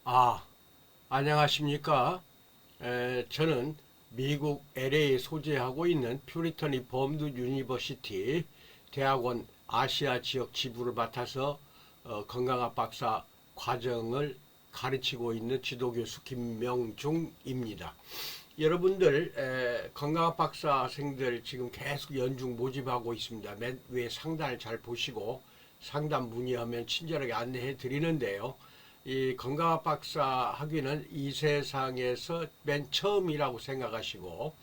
아, 안녕하십니까? 저는 미국 LA에 소재하고 있는 퓨리턴 리폼드 유니버시티 대학원 아시아 지역 지부를 맡아서 건강학 박사 과정을 가르치고 있는 지도교수 김명중입니다. 여러분들 건강학 박사생들 지금 계속 연중 모집하고 있습니다. 맨 위에 상단을 잘 보시고 상담 문의하면 친절하게 안내해 드리는데요. 이 건강학 박사 학위는 이 세상에서 맨 처음이라고 생각하시고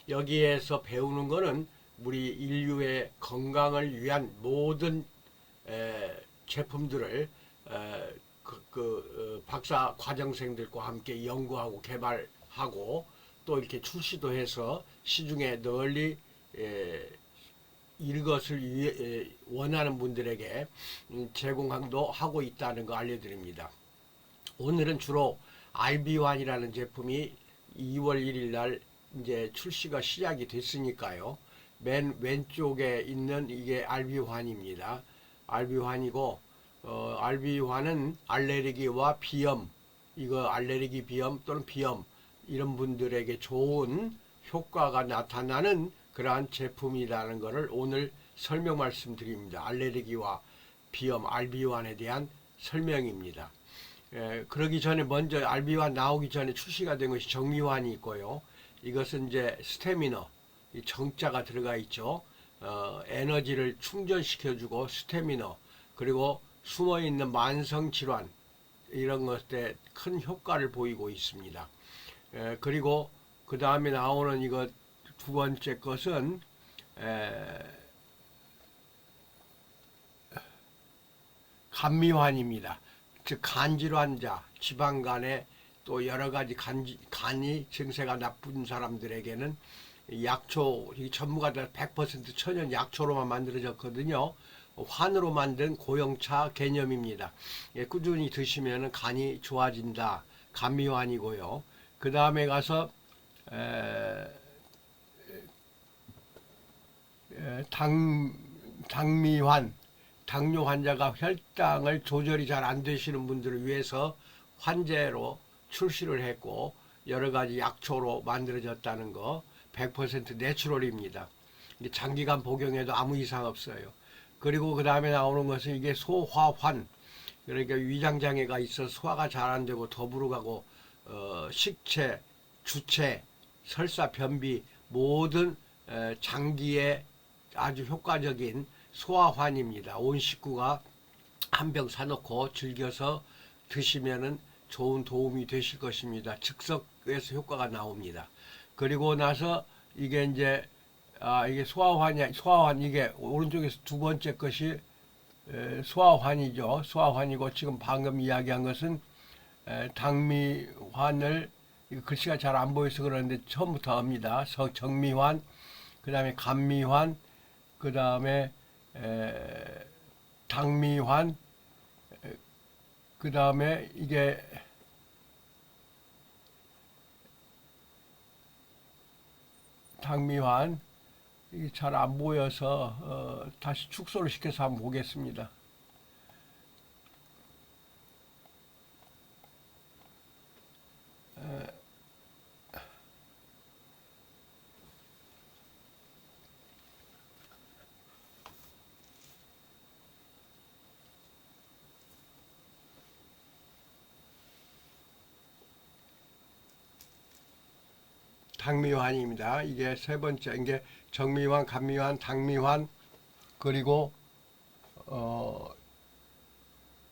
여기에서 배우는 거는 우리 인류의 건강을 위한 모든 제품들을 박사 과정생들과 함께 연구하고 개발하고 또 이렇게 출시도 해서 시중에 널리 이것을 원하는 분들에게 제공도 하고 있다는 거 알려드립니다. 오늘은 주로 RB1이라는 제품이 2월 1일 날 이제 출시가 시작이 됐으니까요. 맨 왼쪽에 있는 이게 RB1입니다. RB1이고 RB1은 알레르기와 비염, 이거 알레르기 비염 또는 비염 이런 분들에게 좋은 효과가 나타나는 그러한 제품이라는 것을 오늘 설명 말씀드립니다. 알레르기와 비염 RB1에 대한 설명입니다. 그러기 전에 먼저 RB1 나오기 전에 출시가 된 것이 정미환이 있고요. 이것은 이제 스태미너, 이 정자가 들어가 있죠. 에너지를 충전시켜주고 스태미너, 그리고 숨어있는 만성질환, 이런 것에 큰 효과를 보이고 있습니다. 그리고 그 다음에 나오는 이거 두 번째 것은 감미환입니다. 즉 간질환자, 지방간에 또 여러 가지 간이 증세가 나쁜 사람들에게는 약초, 이 전부가 다 100% 천연 약초로만 만들어졌거든요. 환으로 만든 고형차 개념입니다. 꾸준히 드시면 간이 좋아진다. 감미환이고요. 그 다음에 가서 당미환, 당뇨 환자가 혈당을 조절이 잘 안 되시는 분들을 위해서 환제로 출시를 했고 여러 가지 약초로 만들어졌다는 거 100% 내추럴입니다. 장기간 복용해도 아무 이상 없어요. 그리고 그 다음에 나오는 것은 이게 소화환, 그러니까 위장 장애가 있어 소화가 잘 안 되고 더부르 가고 식체, 주체, 설사, 변비 모든 장기에 아주 효과적인 소화환입니다. 온 식구가 한 병 사놓고 즐겨서 드시면은 좋은 도움이 되실 것입니다. 즉석에서 효과가 나옵니다. 그리고 나서 이게 이제 이게 소화환 이게 오른쪽에서 두 번째 것이 소화환이죠. 소화환이고 지금 방금 이야기한 것은 당미환을 이거 글씨가 잘 안 보여서 그러는데 처음부터 합니다. 정미환, 그 다음에 감미환, 그 다음에 당미환, 그 다음에 이게 당미환, 이게 잘 안 보여서 다시 축소를 시켜서 한번 보겠습니다. 당미환입니다. 이게 세 번째, 이게 정미환, 감미환, 당미환, 그리고 어,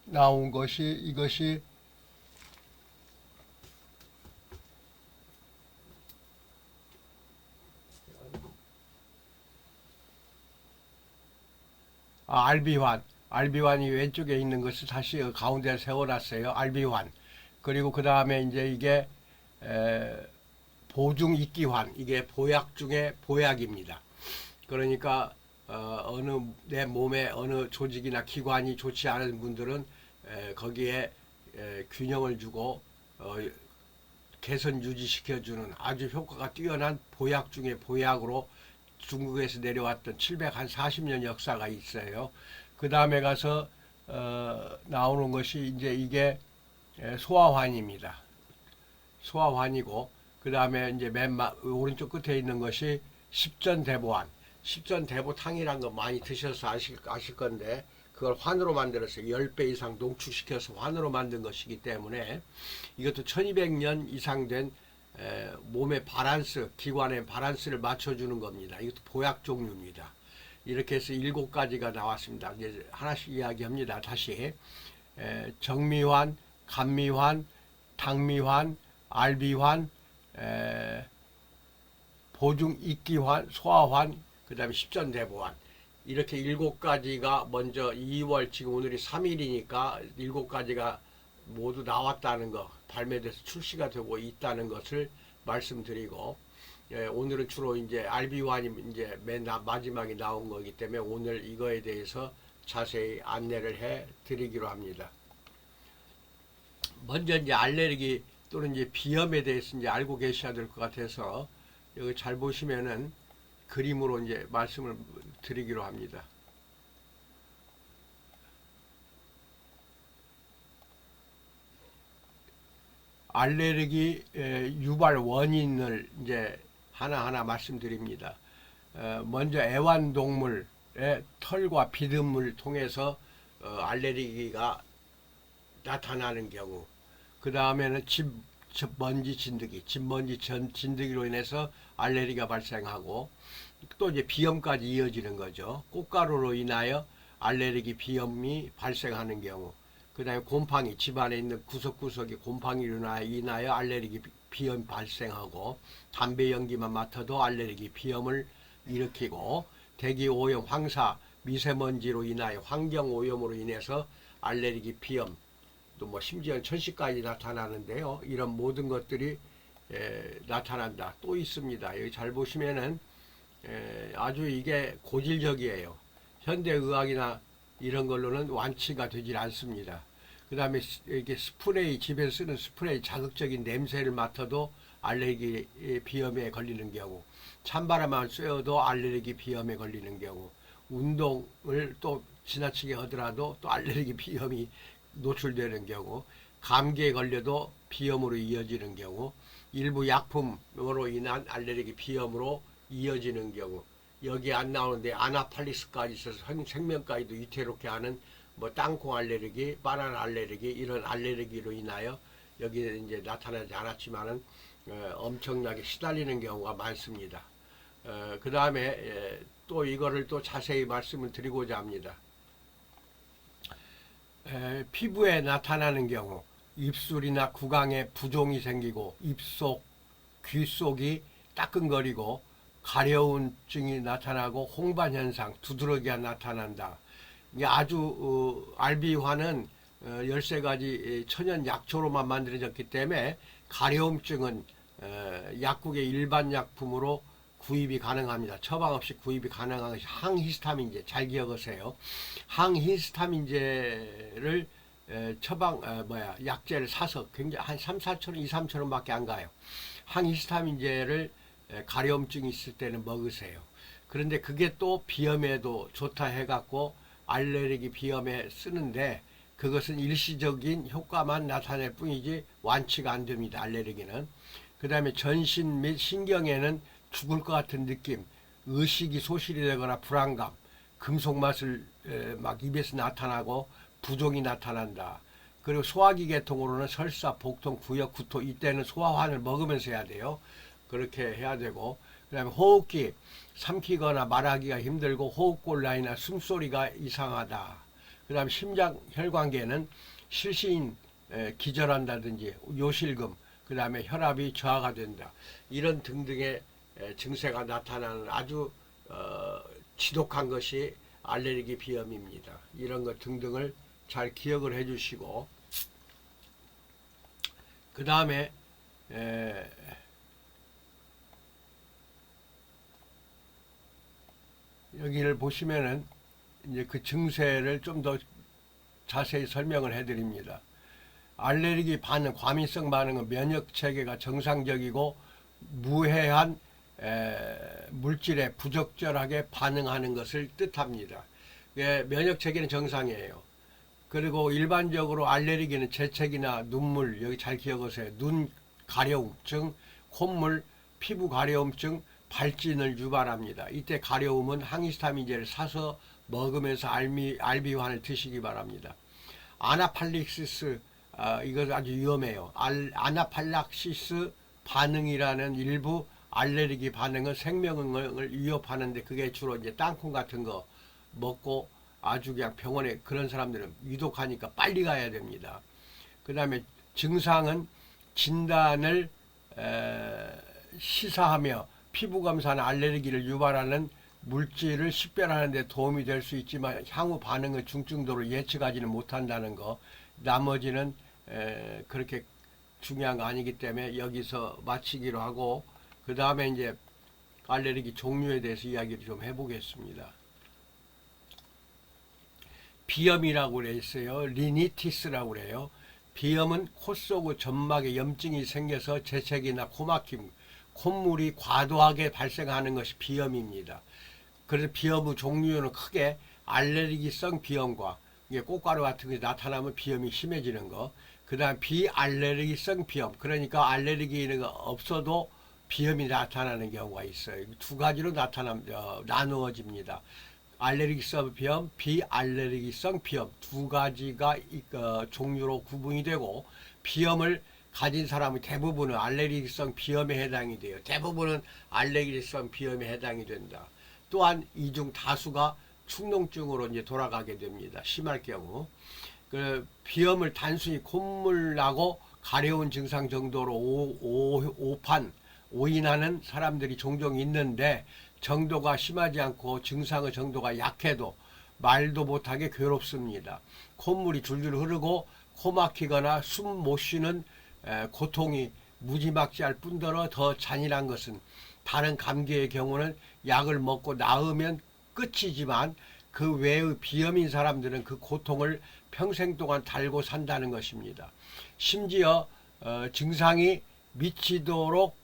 나온 것이 이것이 알비환. 알비환이 왼쪽에 있는 것을 다시 가운데 세워놨어요. 알비환. 그리고 그 다음에 이제 이게 에, 보중 익기환. 이게 보약 중에 보약입니다. 그러니까 어느 내 몸에 어느 조직이나 기관이 좋지 않은 분들은 거기에 균형을 주고 개선 유지시켜주는 아주 효과가 뛰어난 보약 중에 보약으로 중국에서 내려왔던 740년 역사가 있어요. 그 다음에 가서 나오는 것이 이제 이게 소화환입니다. 소화환이고, 그 다음에 이제 오른쪽 끝에 있는 것이 십전대보환. 십전대보탕이란 거 많이 드셔서 아실 건데, 그걸 환으로 만들어서 10배 이상 농축시켜서 환으로 만든 것이기 때문에 이것도 1200년 이상 된 몸의 밸런스, 기관의 밸런스를 맞춰주는 겁니다. 이것도 보약 종류입니다. 이렇게 해서 7가지가 나왔습니다. 이제 하나씩 이야기합니다. 다시 정미환, 감미환, 당미환, 알비환, 보중 익기환, 소화환, 그 다음에 십전대보환. 이렇게 7가지가 먼저 2월, 지금 오늘이 3일이니까 7가지가 모두 나왔다는 거, 발매돼서 출시가 되고 있다는 것을 말씀드리고, 오늘은 주로 이제 알비환이 이제 맨 마지막에 나온 거기 때문에 오늘 이거에 대해서 자세히 안내를 해 드리기로 합니다. 먼저 이제 알레르기 또는 이제 비염에 대해서 이제 알고 계셔야 될 것 같아서 여기 잘 보시면은 그림으로 이제 말씀을 드리기로 합니다. 알레르기 유발 원인을 이제 하나하나 말씀드립니다. 먼저 애완동물의 털과 비듬을 통해서 알레르기가 나타나는 경우, 그 다음에는 집먼지 진드기, 진드기로 인해서 알레르기가 발생하고, 또 이제 비염까지 이어지는 거죠. 꽃가루로 인하여 알레르기 비염이 발생하는 경우, 그 다음에 곰팡이, 집안에 있는 구석구석에 곰팡이로 인하여 알레르기 비염 발생하고, 담배 연기만 맡아도 알레르기 비염을 일으키고, 대기 오염, 황사, 미세먼지로 인하여 환경 오염으로 인해서 알레르기 비염, 또 뭐 심지어 천식까지 나타나는데요. 이런 모든 것들이 나타난다. 또 있습니다. 여기 잘 보시면은 아주 이게 고질적이에요. 현대의학이나 이런 걸로는 완치가 되질 않습니다. 그 다음에 이게 스프레이, 집에서 쓰는 스프레이, 자극적인 냄새를 맡아도 알레르기 비염에 걸리는 경우, 찬바람만 쐬어도 알레르기 비염에 걸리는 경우, 운동을 또 지나치게 하더라도 또 알레르기 비염이 노출되는 경우, 감기에 걸려도 비염으로 이어지는 경우, 일부 약품으로 인한 알레르기 비염으로 이어지는 경우, 여기 안 나오는데 아나팔리스까지 있어서 생명까지도 위태롭게 하는 뭐 땅콩 알레르기, 바나나 알레르기, 이런 알레르기로 인하여 여기에 이제 나타나지 않았지만은 엄청나게 시달리는 경우가 많습니다. 그 다음에 또 이거를 또 자세히 말씀을 드리고자 합니다. 피부에 나타나는 경우, 입술이나 구강에 부종이 생기고 입속, 귀 속이 따끔거리고 가려움증이 나타나고 홍반 현상, 두드러기가 나타난다. 이게 아주 알비환은 13가지 천연 약초로만 만들어졌기 때문에 가려움증은 약국의 일반 약품으로 구입이 가능합니다. 처방 없이 구입이 가능한 것이 항히스타민제, 잘 기억하세요. 항히스타민제를 약제를 사서 굉장히 한 3, 4천 원, 2, 3천 원밖에 안 가요. 항히스타민제를 가려움증이 있을 때는 먹으세요. 그런데 그게 또 비염에도 좋다 해갖고 알레르기 비염에 쓰는데 그것은 일시적인 효과만 나타낼 뿐이지 완치가 안 됩니다. 알레르기는. 그 다음에 전신 및 신경에는 죽을 것 같은 느낌, 의식이 소실이 되거나 불안감, 금속 맛을 막 입에서 나타나고 부종이 나타난다. 그리고 소화기 계통으로는 설사, 복통, 구역, 구토, 이때는 소화환을 먹으면서 해야 돼요. 그렇게 해야 되고, 그 다음에 호흡기, 삼키거나 말하기가 힘들고 호흡곤란이나 숨소리가 이상하다. 그 다음에 심장 혈관계는 실시인 기절한다든지 요실금, 그 다음에 혈압이 저하가 된다. 이런 등등의 증세가 나타나는 아주 지독한 것이 알레르기 비염입니다. 이런 것 등등을 잘 기억을 해 주시고, 그 다음에 여기를 보시면은 이제 그 증세를 좀 더 자세히 설명을 해 드립니다. 알레르기 반응, 과민성 반응은 면역 체계가 정상적이고 무해한 물질에 부적절하게 반응하는 것을 뜻합니다. 면역 체계는 정상이에요. 그리고 일반적으로 알레르기는 재채기나 눈물, 여기 잘 기억하세요. 눈 가려움증, 콧물, 피부 가려움증, 발진을 유발합니다. 이때 가려움은 항히스타민제를 사서 먹으면서 알비환을 드시기 바랍니다. 아나팔릭시스, 이거 아주 위험해요. 아나팔락시스 반응이라는 일부 알레르기 반응은 생명을 위협하는데, 그게 주로 이제 땅콩 같은 거 먹고 아주 그냥 병원에, 그런 사람들은 위독하니까 빨리 가야 됩니다. 그 다음에 증상은 진단을 시사하며 피부검사나 알레르기를 유발하는 물질을 식별하는 데 도움이 될 수 있지만 향후 반응의 중증도를 예측하지는 못한다는 거. 나머지는 그렇게 중요한 거 아니기 때문에 여기서 마치기로 하고, 그 다음에 이제 알레르기 종류에 대해서 이야기를 좀 해보겠습니다. 비염이라고 그랬어요. 리니티스라고 그래요. 비염은 코 속 점막에 염증이 생겨서 재채기나 코막힘, 콧물이 과도하게 발생하는 것이 비염입니다. 그래서 비염의 종류는 크게 알레르기성 비염과, 이게 꽃가루 같은 게 나타나면 비염이 심해지는 거, 그 다음 비알레르기성 비염, 그러니까 알레르기가 없어도 비염이 나타나는 경우가 있어요. 두 가지로 나누어집니다. 알레르기성 비염, 비알레르기성 비염, 두 가지가 종류로 구분이 되고, 비염을 가진 사람의 대부분은 알레르기성 비염에 해당이 돼요. 대부분은 알레르기성 비염에 해당이 된다. 또한 이중 다수가 축농증으로 이제 돌아가게 됩니다. 심할 경우. 그 비염을 단순히 콧물 나고 가려운 증상 정도로 오인하는 사람들이 종종 있는데, 정도가 심하지 않고 증상의 정도가 약해도 말도 못하게 괴롭습니다. 콧물이 줄줄 흐르고 코 막히거나 숨 못 쉬는 고통이 무지막지할 뿐더러 더 잔인한 것은, 다른 감기의 경우는 약을 먹고 나으면 끝이지만 그 외의 비염인 사람들은 그 고통을 평생 동안 달고 산다는 것입니다. 심지어 증상이 미치도록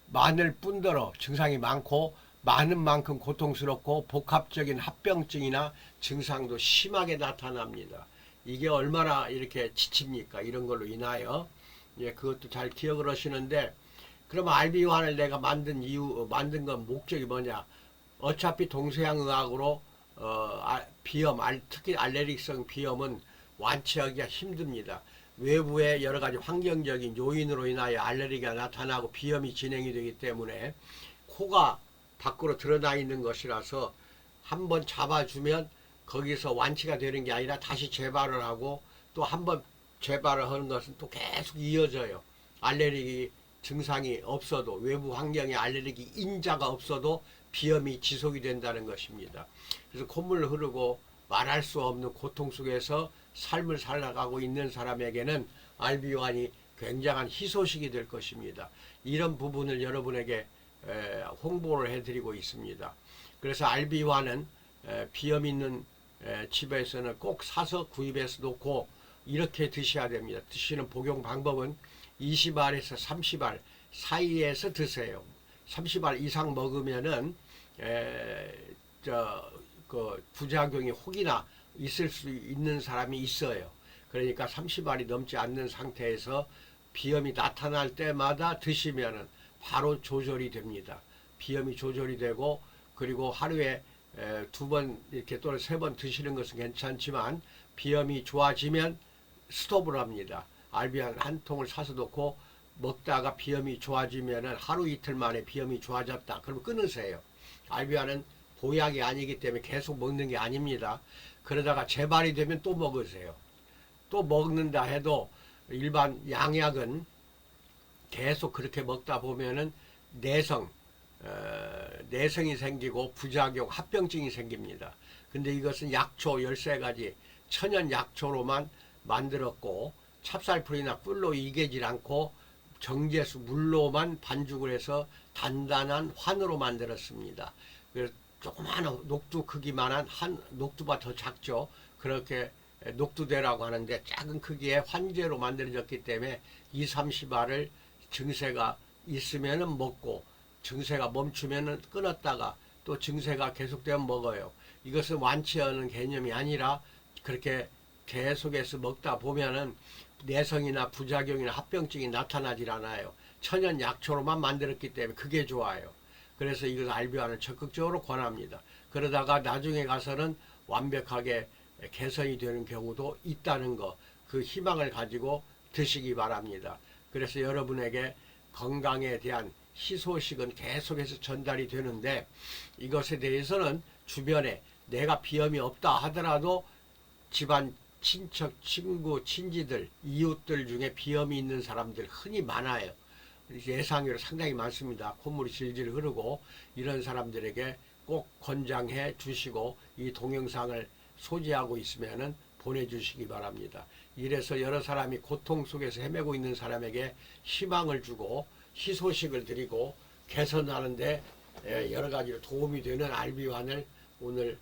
많을 뿐더러 증상이 많고 많은 만큼 고통스럽고 복합적인 합병증이나 증상도 심하게 나타납니다. 이게 얼마나 이렇게 지칩니까? 이런 걸로 인하여. 예, 그것도 잘 기억을 하시는데, 그러면 알비환을 내가 만든 건 목적이 뭐냐? 어차피 동서양의학으로 비염, 특히 알레르기성 비염은 완치하기가 힘듭니다. 외부의 여러 가지 환경적인 요인으로 인하여 알레르기가 나타나고 비염이 진행이 되기 때문에 코가 밖으로 드러나 있는 것이라서 한번 잡아주면 거기서 완치가 되는 게 아니라 다시 재발을 하고, 또 한번 재발을 하는 것은 또 계속 이어져요. 알레르기 증상이 없어도, 외부 환경에 알레르기 인자가 없어도 비염이 지속이 된다는 것입니다. 그래서 콧물 흐르고 말할 수 없는 고통 속에서 삶을 살아가고 있는 사람에게는 알비환이 굉장한 희소식이 될 것입니다. 이런 부분을 여러분에게 홍보를 해드리고 있습니다. 그래서 알비환은 비염 있는 집에서는 꼭 사서 구입해서 놓고 이렇게 드셔야 됩니다. 드시는 복용 방법은 20알에서 30알 사이에서 드세요. 30알 이상 먹으면은 부작용이 혹이나 있을 수 있는 사람이 있어요. 그러니까 30알이 넘지 않는 상태에서 비염이 나타날 때마다 드시면은 바로 조절이 됩니다. 비염이 조절이 되고, 그리고 하루에 2번 이렇게 또는 3번 드시는 것은 괜찮지만 비염이 좋아지면 스톱을 합니다. 알비안 한 통을 사서 놓고 먹다가 비염이 좋아지면은 하루 이틀 만에 비염이 좋아졌다. 그럼 끊으세요. 알비안은 보약이 아니기 때문에 계속 먹는 게 아닙니다. 그러다가 재발이 되면 또 먹으세요. 또 먹는다 해도 일반 양약은 계속 그렇게 먹다 보면은 내성이 생기고 부작용, 합병증이 생깁니다. 근데 이것은 약초 13가지 천연 약초로만 만들었고, 찹쌀풀이나 꿀로 이기질 않고 정제수 물로만 반죽을 해서 단단한 환으로 만들었습니다. 그래서 조그마한 녹두 크기만한 녹두보다 더 작죠. 그렇게 녹두대라고 하는데 작은 크기의 환제로 만들어졌기 때문에 2, 30알을 증세가 있으면 먹고, 증세가 멈추면 끊었다가 또 증세가 계속되면 먹어요. 이것은 완치하는 개념이 아니라 그렇게 계속해서 먹다 보면은 내성이나 부작용이나 합병증이 나타나질 않아요. 천연 약초로만 만들었기 때문에 그게 좋아요. 그래서 이것을 알비안을 적극적으로 권합니다. 그러다가 나중에 가서는 완벽하게 개선이 되는 경우도 있다는 거, 그 희망을 가지고 드시기 바랍니다. 그래서 여러분에게 건강에 대한 희소식은 계속해서 전달이 되는데 이것에 대해서는 주변에 내가 비염이 없다 하더라도 집안 친척, 친구, 친지들, 이웃들 중에 비염이 있는 사람들 흔히 많아요. 예상외로 상당히 많습니다. 콧물이 질질 흐르고 이런 사람들에게 꼭 권장해 주시고 이 동영상을 소지하고 있으면은 보내주시기 바랍니다. 이래서 여러 사람이 고통 속에서 헤매고 있는 사람에게 희망을 주고 희소식을 드리고 개선하는데 여러 가지로 도움이 되는 알비환을 오늘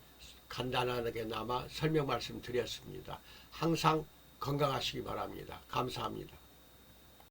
간단하게나마 설명 말씀드렸습니다. 항상 건강하시기 바랍니다. 감사합니다.